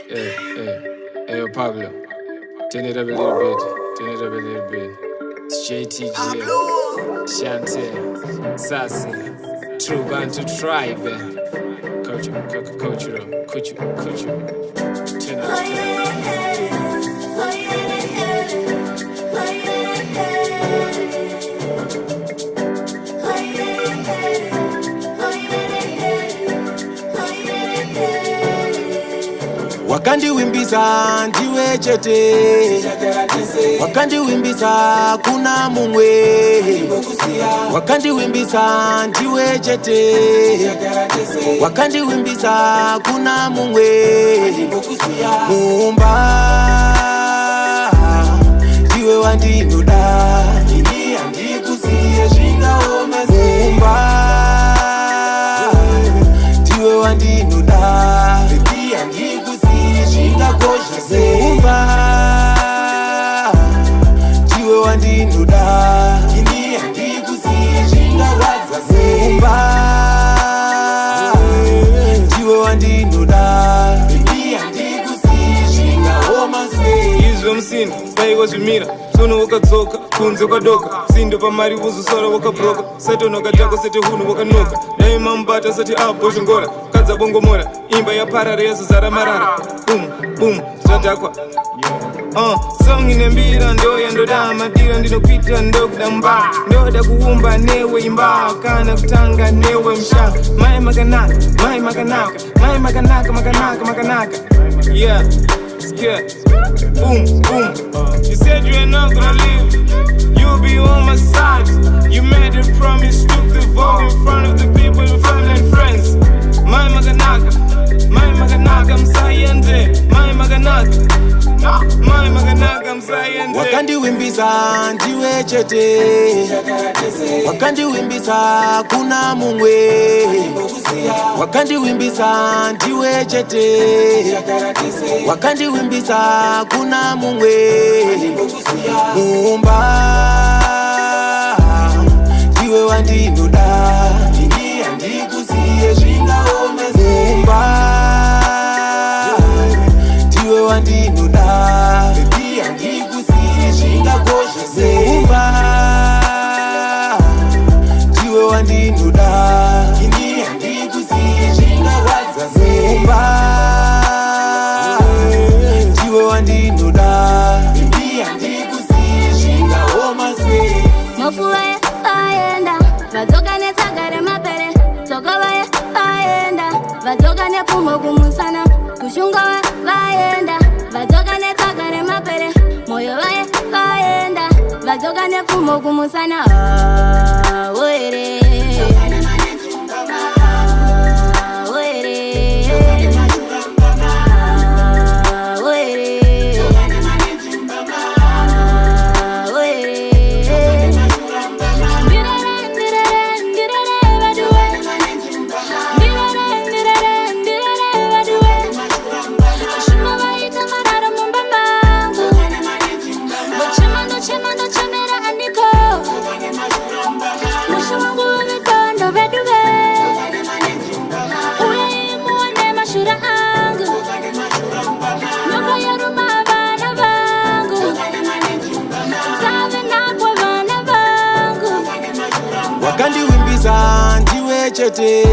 Hey, Pablo, turn it up a little bit, turn it up a little bit. It's JTG, Shantae, Sassy, True Bantu Tribe, Coach, turn up. Wakandiwimbiza ndiwe chete, wakandiwimbiza kuna mumwe, wakandiwimbiza ndiwe chete, wakandiwimbiza kuna mumwe. Mumba ndiwe wandinoda, ini andikusiye zvingaoma. Mumba ndiwe wandinoda, Mumba ndiwe wandinoda, ini handikusiye zvingawadza. Mumba ndiwe wandinoda, ini handikusiye zvingaoma. Izvo musini paiwa zvimira tsono wakadzoka kunze kwadoka sindo pamari vozosara wakabroka satono wakatako sete hunhu wakanoka dai mamubata sati abhozvongora kadza bongomora imba yaparara yazozara marara bum zvadhakwa song inembira ndo yandoda madira ndinokuita ndokuda mba ndoda kuumba newe imba kana kutanga newe msha mai makanaka yeah. Yeah, boom. You said you ain't not gonna leave. You'll be on my side. You made a promise, took the vote in front of the people, your family and friends. My maganaka, I'm sayende. My maganaka, I'm sayende. Wakandiwimbiza ndiwe chete, wakandiwimbiza kuna mumwe, wakandiwimbiza ndiwe chete, wakandiwimbiza kuna mumwe. Mumba ndiwe wandinoda, ini handikusiye zvingaoma. Mumba ndiwe wandinoda, ini handikusiye zvingakosha. Mumba ndiwe wandinoda, ini handikusiye zvingawadza. Mumba ndiwe wandinoda, ini handikusiye zvingaoma. Mofuwe aenda vadzoka netsagare mapere tokovaye aenda vadzoka nepfumo kumusana kushunga vaenda vadzoka netsagare mapere moyo vaye vaenda vadzoka nepfumo kumusana oere Wakandiwimbiza ndiwe chete,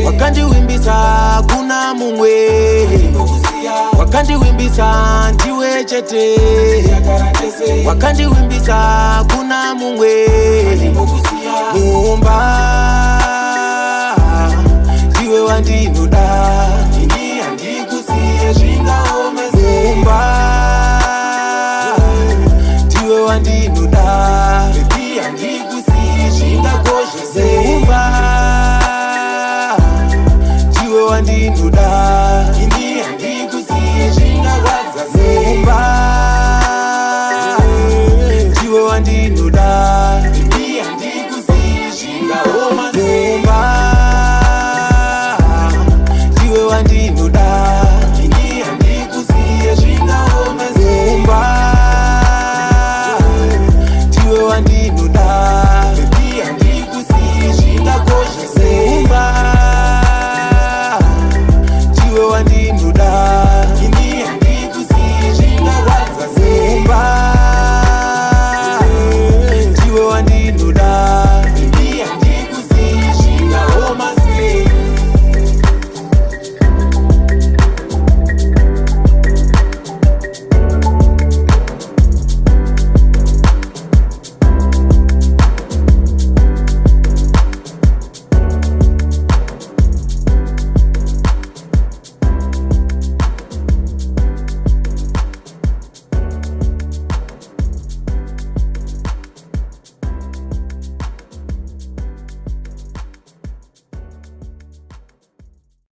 wakandiwimbiza kuna mumwe, wakandiwimbiza ndiwe chete, wakandiwimbiza kuna mumwe. Mumba ndiwe wandinoda, ini handikusiye zvingaoma. Mumba ndiwe wandinoda, ini handikusiye zvingakosha. Mumba ndiwe wandinoda, ini handikusiye zvingawadza. Mumba ndiwe wandinoda, ini handikusiye zvingaoma. Mumba ndiwe wandinoda.